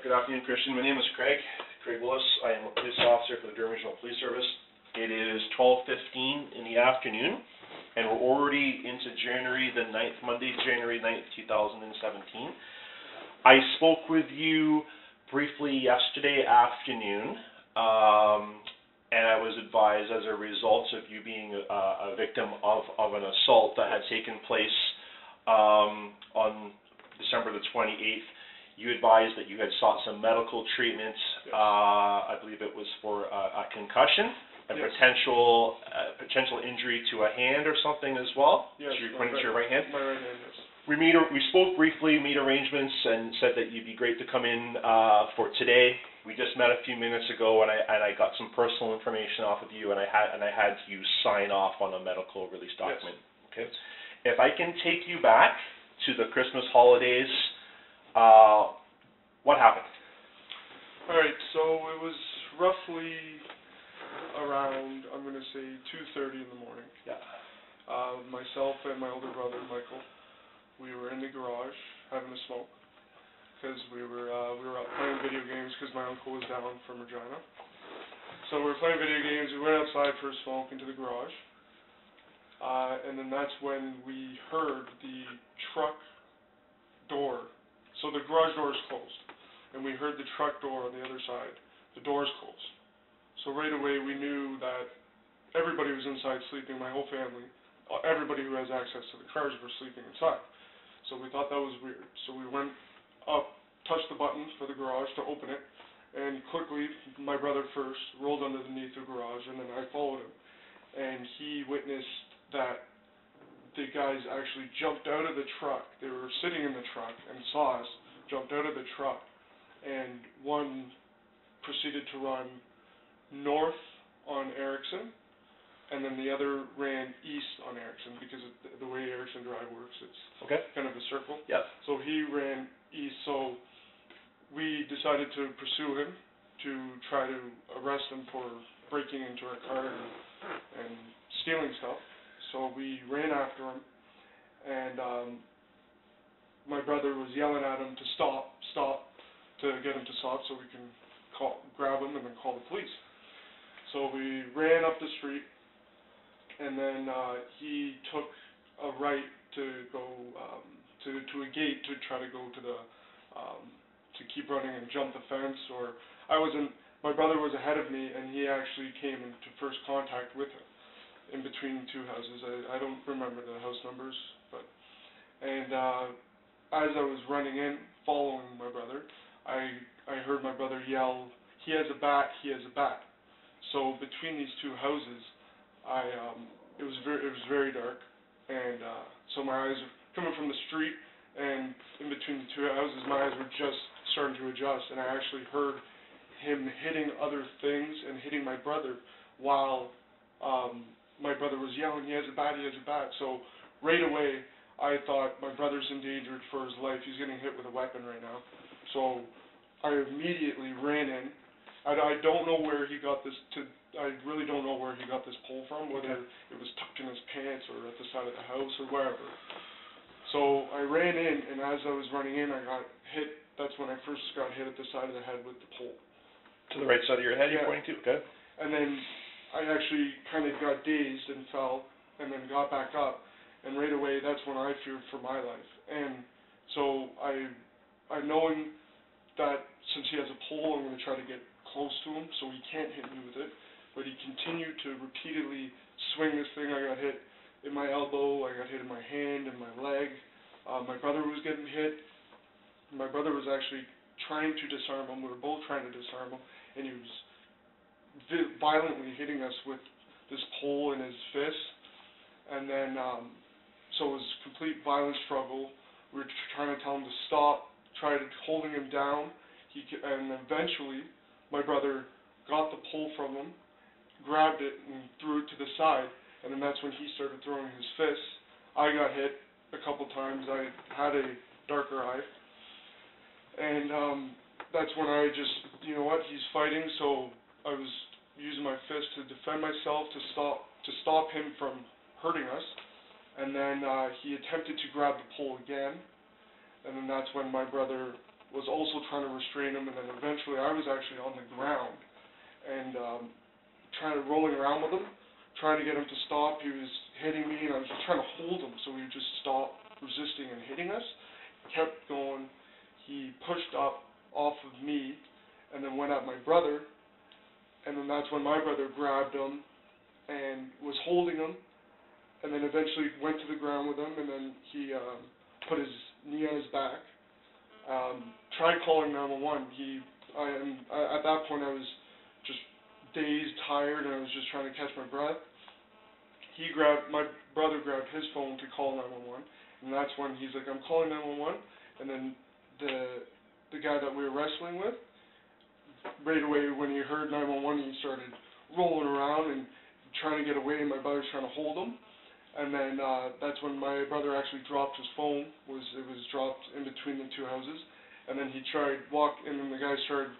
Good afternoon, Christian. My name is Craig Willis. I am a police officer for the Durham Regional Police Service. It is 12:15 in the afternoon, and we're already into January the 9th, Monday, January 9th, 2017. I spoke with you briefly yesterday afternoon, and I was advised as a result of you being a victim of an assault that had taken place on December the 28th. You advised that you had sought some medical treatment. Yes. I believe it was for a concussion, a yes. potential injury to a hand or something as well. Yes, so you're pointing to your right hand. My right hand, yes. We spoke briefly, made arrangements, and said that you'd be great to come in for today. We just met a few minutes ago, and I got some personal information off of you, and I had you sign off on a medical release document. Yes. Okay. If I can take you back to the Christmas holidays. What happened? Alright, so it was roughly around, I'm going to say 2:30 in the morning. Yeah. Myself and my older brother, Michael, we were in the garage having a smoke because we were out playing video games because my uncle was down from Regina. So we were playing video games, we went outside for a smoke into the garage, and then that's when we heard the truck door. So the garage door is closed, and we heard the truck door on the other side. The door is closed. So right away we knew that everybody was inside sleeping, my whole family, everybody who has access to the cars were sleeping inside. So we thought that was weird. So we went up, touched the button for the garage to open it, and quickly, my brother first, rolled underneath the garage, and then I followed him. And he witnessed that the guys actually jumped out of the truck. They were sitting in the truck and saw us, jumped out of the truck, and one proceeded to run north on Erickson, and then the other ran east on Erickson, because of the way Erickson Drive works, it's kind of a circle. Yep. So he ran east, so we decided to pursue him to try to arrest him for breaking into our car and stealing stuff. So we ran after him, and my brother was yelling at him to stop, to get him to stop so we can grab him and then call the police. So we ran up the street, and then he took a right to go to a gate to try to go to the to keep running and jump the fence. Or my brother was ahead of me, and he actually came into first contact with him. In between two houses. I don't remember the house numbers, and as I was running in, following my brother, I heard my brother yell, "He has a bat! He has a bat!" So between these two houses, it was very dark, and so my eyes were coming from the street, and in between the two houses, my eyes were just starting to adjust, and I actually heard him hitting other things and hitting my brother while my brother was yelling, "He has a bat, he has a bat." So right away, I thought my brother's endangered for his life. He's getting hit with a weapon right now. So I immediately ran in. I don't know where he got this I really don't know where he got this pole from, whether it was tucked in his pants or at the side of the house or wherever. So I ran in, and as I was running in, I got hit. That's when I first got hit at the side of the head with the pole. To the right side of your head, you're Yeah. pointing to? Okay. And then I actually kind of got dazed and fell, and then got back up, and right away that's when I feared for my life. And so I knowing that since he has a pole, I'm going to try to get close to him so he can't hit me with it, but he continued to repeatedly swing this thing. I got hit in my elbow, I got hit in my hand, and my leg. My brother was getting hit. My brother was actually trying to disarm him. We were both trying to disarm him, and he was violently hitting us with this pole in his fist, and then so it was a complete violent struggle. We were trying to tell him to stop, tried holding him down, and eventually my brother got the pole from him, grabbed it and threw it to the side, and then that's when he started throwing his fists. I got hit a couple times. I had a darker eye, and that's when I just, you know what, he's fighting, so I was using my fist to defend myself, to stop him from hurting us, and then he attempted to grab the pole again, and then that's when my brother was also trying to restrain him, and then eventually I was actually on the ground and rolling around with him, trying to get him to stop. He was hitting me, and I was just trying to hold him so he would just stop resisting and hitting us. Kept going. He pushed up off of me and then went at my brother, and then that's when my brother grabbed him and was holding him, and then eventually went to the ground with him, and then he put his knee on his back. Tried calling 911. At that point I was just dazed, tired, and I was just trying to catch my breath. My brother grabbed his phone to call 911, and that's when he's like, I'm calling 911, and then the guy that we were wrestling with, right away when he heard 911, he started rolling around and trying to get away, and my brother's trying to hold him. And then that's when my brother actually dropped his phone. It was dropped in between the two houses. And then he and then the guy started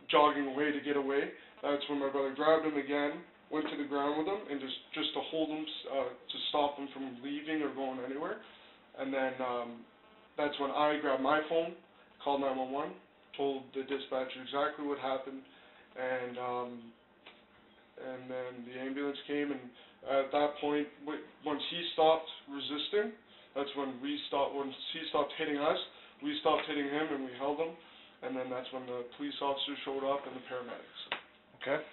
jogging away to get away. That's when my brother grabbed him again, went to the ground with him, and just to hold him, to stop him from leaving or going anywhere. And then that's when I grabbed my phone, called 911, told the dispatcher exactly what happened, and then the ambulance came, and at that point, once he stopped resisting, that's when once he stopped hitting us, we stopped hitting him and we held him, and then that's when the police officers showed up and the paramedics. Okay.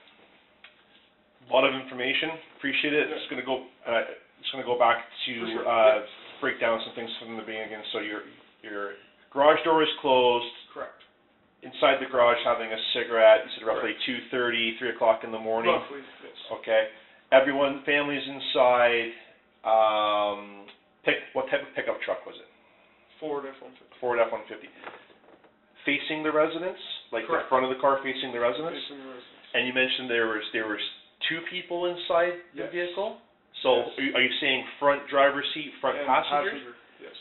A lot of information. Appreciate it. Yeah. Just gonna go back to sure. break down some things from the beginning again. So your garage door is closed. Correct. Inside the garage, having a cigarette. You said roughly 2:30, 3 o'clock in the morning. Roughly, yes. Okay. Family's inside. What type of pickup truck was it? Ford F-150. Ford F-150. Facing the residence, like Correct. the front of the car facing the residence. Facing the residence. And you mentioned there was 2 people inside the Yes. vehicle. So Yes. are you saying front driver's seat, front And passenger? Yes.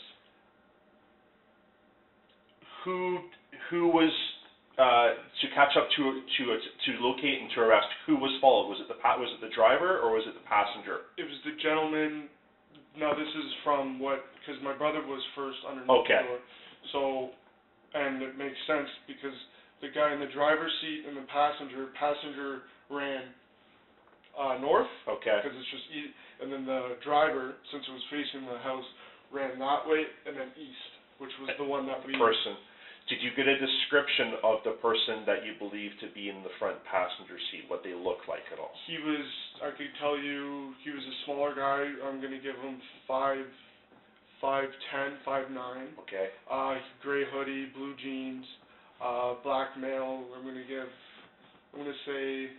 Who was to catch up to locate and to arrest? Who was followed? Was it the driver or was it the passenger? It was the gentleman. Now this is from because my brother was first underneath Okay. the door. So, and it makes sense because the guy in the driver's seat and the passenger ran north. Okay. Because it's just east, and then the driver, since it was facing the house, ran that way and then east, which was the one that we. Person. Did you get a description of the person that you believe to be in the front passenger seat, what they looked like at all? I could tell you, he was a smaller guy. I'm going to give him 5'10", 5'9". Okay. Gray hoodie, blue jeans, black male. I'm going to say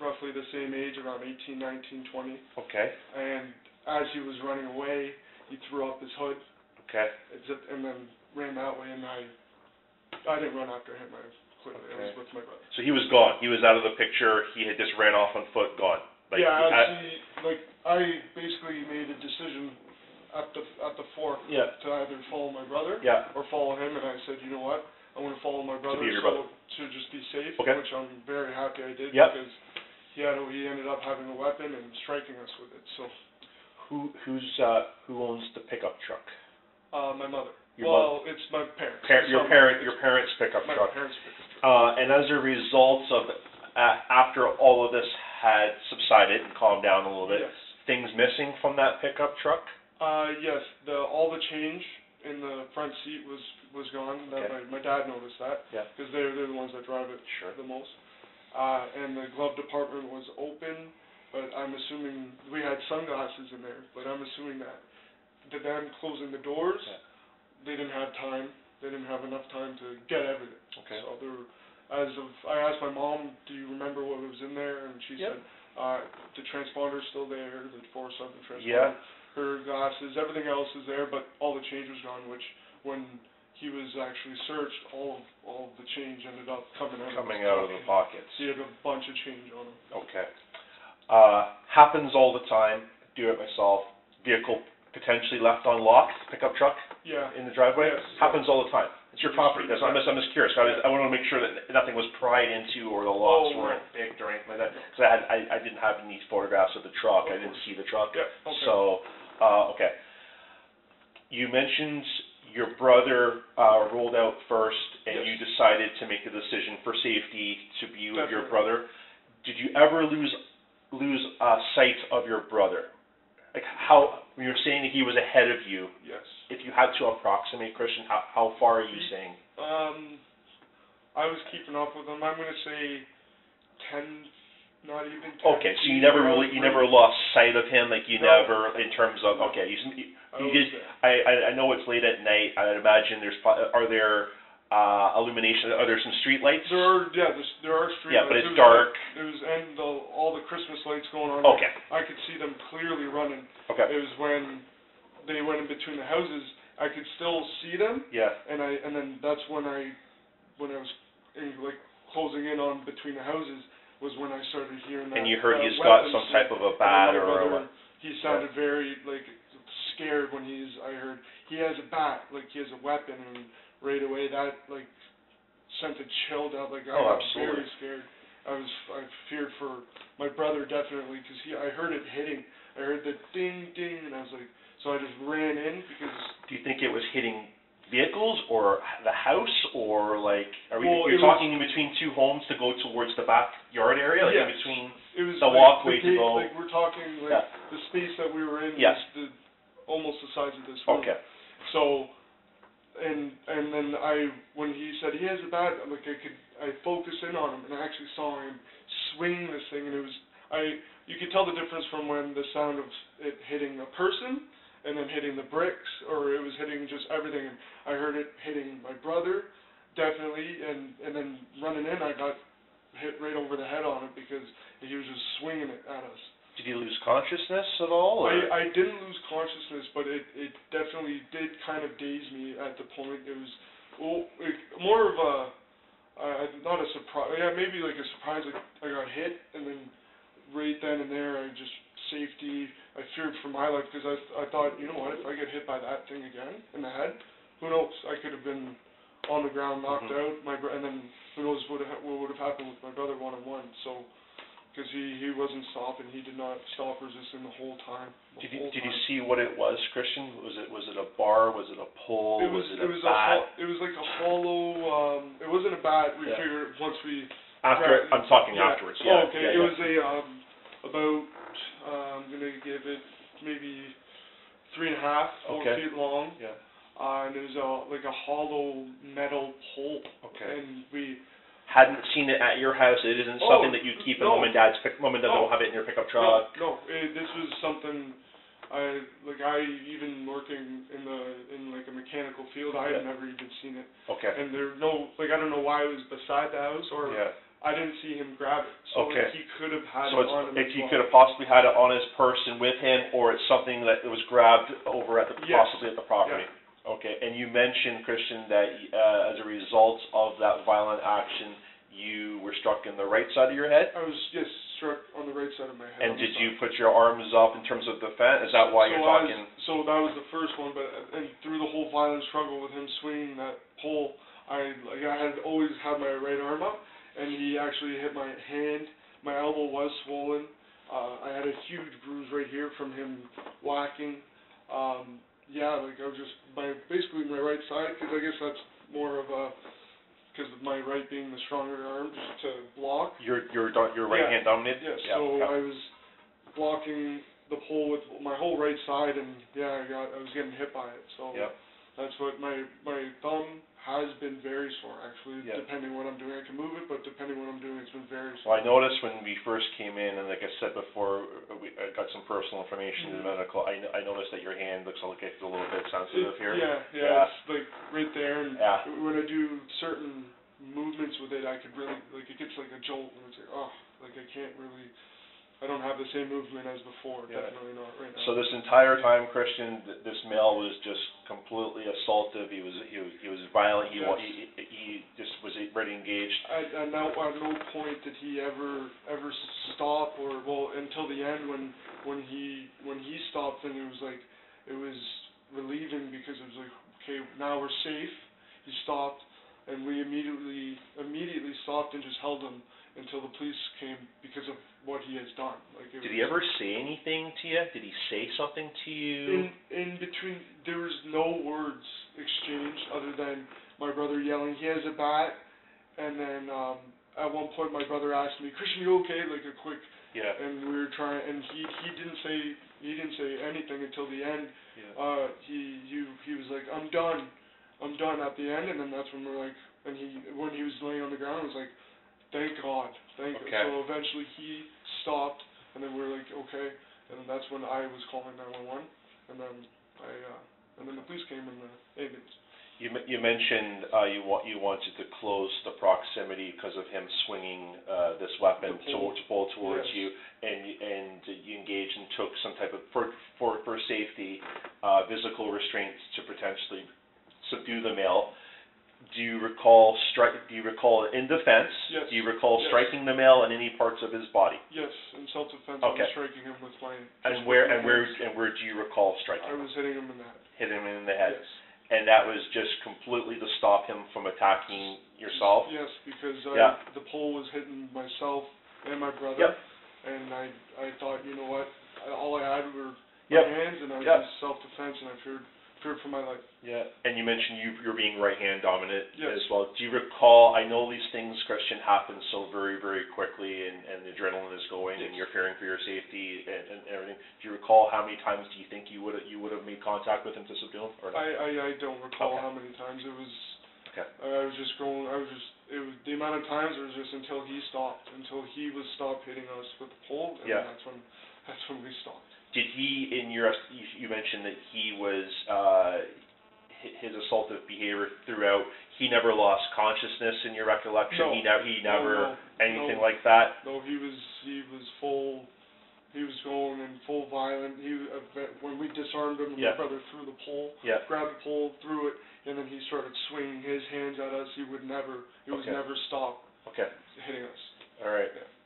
roughly the same age, around 18, 19, 20. Okay. And as he was running away, he threw up his hood. Okay. And then ran that way, and I didn't run after him. I was with my brother. So he was gone. He was out of the picture. He had just ran off on foot, gone. I basically made a decision at the fork to either follow my brother or follow him, and I said, you know what, I'm going to follow my brother to just be safe, which I'm very happy I did because he ended up having a weapon and striking us with it. So who owns the pickup truck? My mother. It's my parents. Your parents' pickup truck. My parents' pickup truck. And as a result of, after all of this had subsided and calmed down a little bit, things missing from that pickup truck? Yes. All the change in the front seat was gone. My dad noticed that because they're the ones that drive it the most. And the glove department was open, but I'm assuming we had sunglasses in there. But I'm assuming that them closing the doors. They didn't have time. They didn't have enough time to get everything. Okay. So I asked my mom, "Do you remember what was in there?" And she said, "The transponder's still there, the 4/7 transponder, her glasses, everything else is there, but all the change was gone." Which, when he was actually searched, all of the change ended up coming out of the pockets. He had a bunch of change on him. Okay. Happens all the time. Do it myself. Vehicle potentially left unlocked, pickup truck in the driveway. Yes. Happens all the time. It's your property. I'm just curious. I want to make sure that nothing was pried into or the locks weren't picked or anything like that. Because I didn't have any photographs of the truck. I didn't see the truck. Yeah. Okay. So, okay. You mentioned your brother rolled out first, and Yes. you decided to make the decision for safety to be with your Definitely. brother. Did you ever lose sight of your brother? Like how when you're saying that he was ahead of you? Yes. If you had to approximate, Christian, how far are you saying? I was keeping up with him. I'm going to say 10, not even 10. Okay, so you never lost sight of him, like you No. never in terms of okay. You did. There. I know it's late at night. I'd imagine are there illumination? Are there some street lights? There are street Yeah, lights. but it's dark. All the Christmas lights going on. Okay. I could see them clearly running. Okay. It was when they went in between the houses. I could still see them. Yeah. And then that's when I was closing in on between the houses was when I started hearing that. And you heard he's got weapons some type of a bat or brother, a. he sounded very scared when I heard he has a bat, he has a weapon, and right away that sent a chill down. I got absolutely. very scared. I feared for my brother definitely because I heard it hitting. I heard the ding ding, and I was so I just ran in because. Do you think it was hitting vehicles or the house or you're talking in between two homes to go towards the backyard area, yes. in between it was the walkway the gate, to go? We're talking the space that we were in Yes. was almost the size of this room. Okay. So, and then when he said he has a bat, I focused in on him and I actually saw him swing this thing, and you could tell the difference from when the sound of it hitting a person and then hitting the bricks, or it was hitting just everything. And I heard it hitting my brother, definitely, and then running in, I got hit right over the head on it because he was just swinging it at us. Did you lose consciousness at all? Or? I didn't lose consciousness, but it definitely did kind of daze me at the point. It was more of not a surprise. Yeah, maybe a surprise. I got hit, and then right then and there, safety. I feared for my life because I thought, you know what, if I get hit by that thing again in the head, who knows? I could have been on the ground, knocked out. And then who knows what would have happened with my brother one-on-one. So, because he wasn't stopping, he did not stop resisting the whole time. Did you see what it was, Christian? Was it a bar? Was it a pole? Was it a bat? It was like a hollow. It wasn't a bat. We figured once we. I'm talking afterwards. Yeah. Oh, okay. Yeah, it was about. I'm gonna give it maybe 3.5, 4 feet long. Yeah. And it was a hollow metal pole. Okay. And we hadn't seen it at your house. It isn't something that you keep in mom and dad's mom and dad don't have it in your pickup truck. No. This was something. I even working in a mechanical field. I had never even seen it. Okay. And there's no I don't know why it was beside the house or. Yeah. I didn't see him grab it, so he could have had it on him. He could have possibly had it on his person with him, or it's something that was grabbed over at possibly at the property. Yeah. Okay, and you mentioned, Christian, that as a result of that violent action, you were struck in the right side of your head? I was, struck on the right side of my head. And did you put your arms up in terms of defense? Is that why you're talking? So that was the first one, and through the whole violent struggle with him swinging that pole, I had always had my right arm up. And he actually hit my hand. My elbow was swollen. I had a huge bruise right here from him whacking. I was just basically my right side, because I guess that's more of because of my right being the stronger arm, just to block. Your right hand dominated. Yes. Yeah, so I was blocking the pole with my whole right side, and I was getting hit by it. So that's what my thumb has been very sore, actually, depending what I'm doing. I can move it, but depending what I'm doing, it's been very sore. Well, I noticed when we first came in, and like I said before, I got some personal information in medical, I noticed that your hand looks like it's a little bit sensitive here. Yeah, it's right there, and when I do certain movements with it, I could really, it gets like a jolt, and it's I can't really, I don't have the same movement as before, definitely not right now. So this entire time, Christian, this male was just completely assaultive. He was violent. He just was very engaged. At no point did he ever stop until the end when he stopped, and it was relieving because it was okay, now we're safe. He stopped, and we immediately stopped and just held him until the police came because of what he has done. Like, did he ever say anything to you? Did he say something to you? In between, there was no words exchanged other than my brother yelling, "He has a bat," and then at one point my brother asked me, "Christian, you okay?" Like a quick. Yeah. And we were trying, and he didn't say anything until the end. Yeah. He was like, I'm done at the end, and then that's when we're like, and when he was laying on the ground, I was like, thank God. Okay. So eventually he stopped, and then we were like, okay, and then that's when I was calling 911, and then the police came and the ambulance. You mentioned you wanted to close the proximity because of him swinging this weapon to pull towards yes. you, and you engaged and took some type of for safety physical restraints to potentially subdue the male. Do you recall in defense? Yes. Do you recall yes. striking the male in any parts of his body? Yes, in self-defense, okay. I was striking him with my. And where do you recall striking? I was hitting him in the head. Hitting him in the head. Yes. And that was just completely to stop him from attacking yourself? Yes, because the pole was hitting myself and my brother. Yep. And I thought, you know what, all I had were yep. my hands, and I was yep. just self-defense, and I feared for my life. Yeah. And you mentioned you're being right-hand dominant yes. as well. Do you recall, I know these things, Christian, happen so very, very quickly, and the adrenaline is going, yes. and you're fearing for your safety and everything. Do you recall how many times do you think you would have made contact with him to subdue him? Or no? I don't recall okay. how many times. It was. Okay. It was the amount of times. It was just until he was stopped hitting us with the pole, and yeah. that's when we stopped. Did he, you mentioned that he was, his assaultive behavior throughout, he never lost consciousness in your recollection? No. He never, anything no. like that? No, he was going in full violent. When we disarmed him, yeah. my brother threw the pole, yeah. grabbed the pole, threw it, and then he started swinging his hands at us. He was never stopped okay. hitting us. All right. Yeah.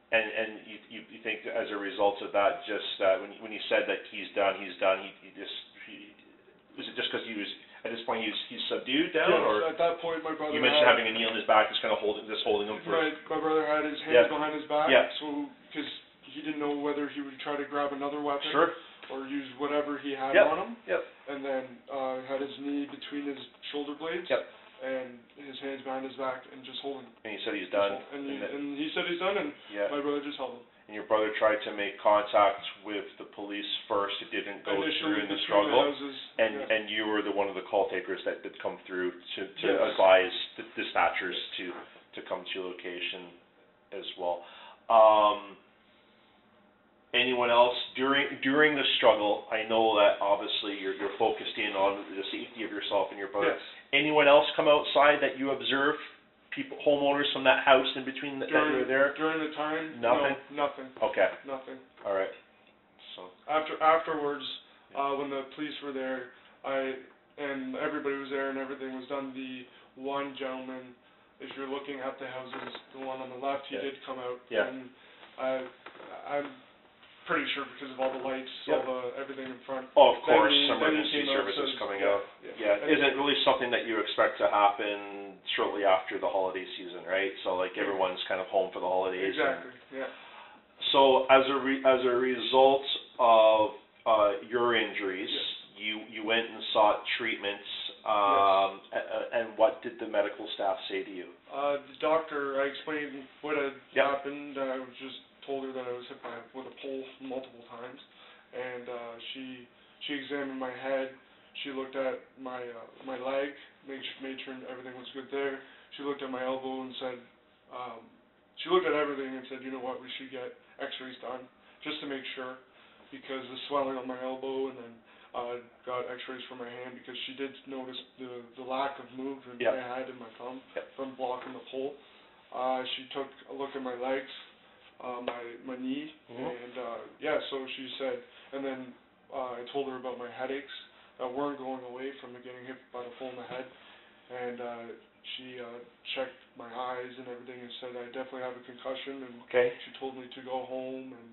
And you think that as a result of that, just when you said that he's done, was it just because he was at this point he's subdued down? Yes, or at that point my brother. You mentioned having a knee on his back, just kind of holding him for. My brother had his hands yeah. behind his back, yeah. so because he didn't know whether he would try to grab another weapon. Sure. Or use whatever he had yep. on him. Yep. And then had his knee between his shoulder blades. Yep. And his hands behind his back and just holding him. And he said he's done. And he said he's done, and yeah. my brother just held him. And your brother tried to make contact with the police first. It didn't go through in the struggle. And you were one of the call takers that did come through to yes. advise the dispatchers to come to your location as well. Anyone else during the struggle? I know that obviously you're focused in on the safety of yourself and your brother. Yes. Anyone else come outside that you observed? Homeowners from that house in between that you were there? During the time? Nothing? No, nothing. Okay. Nothing. All right. So afterwards, when the police were there, and everybody was there and everything was done, the one gentleman, if you're looking at the houses, the one on the left, he yeah. did come out. Yeah. And I'm pretty sure because of all the lights, yep. everything in front. Oh, of course, emergency services coming out. Yeah. Isn't it really something that you expect to happen shortly after the holiday season, right? So like everyone's kind of home for the holidays. Exactly. Yeah. So as a result of your injuries, yes. you went and sought treatments. Yes. And what did the medical staff say to you? The doctor, I explained what had yep. happened. I was just told her that I was hit with a pole multiple times, and she examined my head. She looked at my leg, made sure everything was good there. She looked at my elbow and said, she looked at everything and said, you know what, we should get X-rays done just to make sure, because the swelling on my elbow, and then got X-rays for my hand because she did notice the lack of movement yep. I had in my thumb yep. from blocking the pole. She took a look at my legs. My knee, mm-hmm. and so she said, and then I told her about my headaches that weren't going away from getting hit by the pole in the head, and she checked my eyes and everything and said I definitely have a concussion, and okay. she told me to go home, and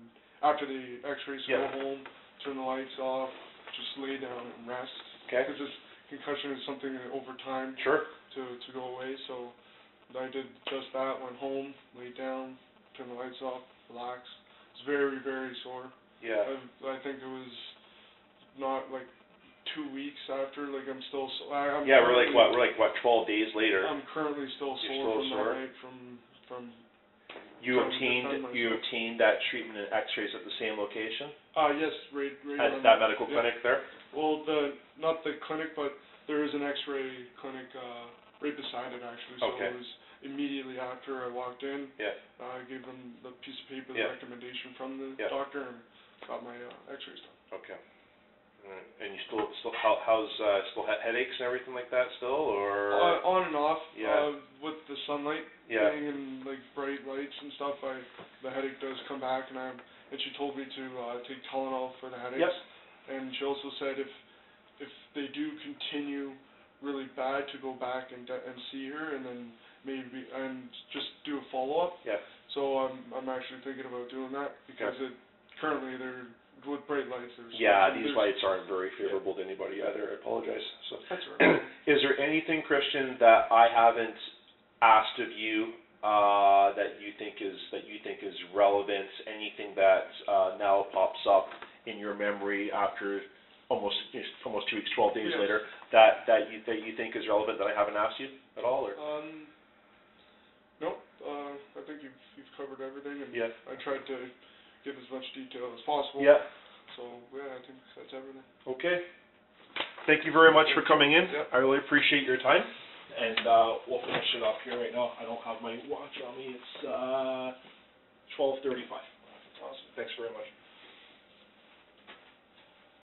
after the x-rays to yep. go home, turn the lights off, just lay down and rest, okay. because this concussion is something that over time sure. to to go away, so I did just that, went home, laid down, turned the lights off, relaxed. It's very, very sore. Yeah. I think it was not like 2 weeks after, like I'm still Yeah, we're like what 12 days later. I'm currently still You're sore still from sore? that night from You trying to defend obtained that treatment and X-rays at the same location? Yes, right At on that medical clinic there? Well, not the clinic, but there is an X-ray clinic right beside it actually. So Okay. it was immediately after I walked in. Yeah. I gave them the piece of paper, the Yeah. recommendation from the Yeah. doctor, and got my X-rays done. Okay. Alright. And you still how's still headaches and everything like that still, or? On and off. Yeah. With the sunlight Yeah. being in like bright lights and stuff, the headache does come back, and she told me to take Tylenol for the headaches. Yep. And she also said if they do continue really bad, to go back and see her, and then maybe and just do a follow up. Yeah. So I'm actually thinking about doing that because currently they're with bright lights. Yeah, these lights aren't very favorable to anybody either. I apologize. So, that's right. is there anything, Christian, that I haven't asked of you that you think is relevant? Anything that now pops up in your memory after almost 2 weeks, 12 days later, that you think is relevant that I haven't asked you at all? Or? Nope. I think you've covered everything, and Yeah. I tried to give as much detail as possible. Yeah. So I think that's everything. Okay. Thank you very much for coming in. Yep. I really appreciate your time. And we'll finish it up here right now. I don't have my watch on me. It's 12:35. Awesome. Thanks very much.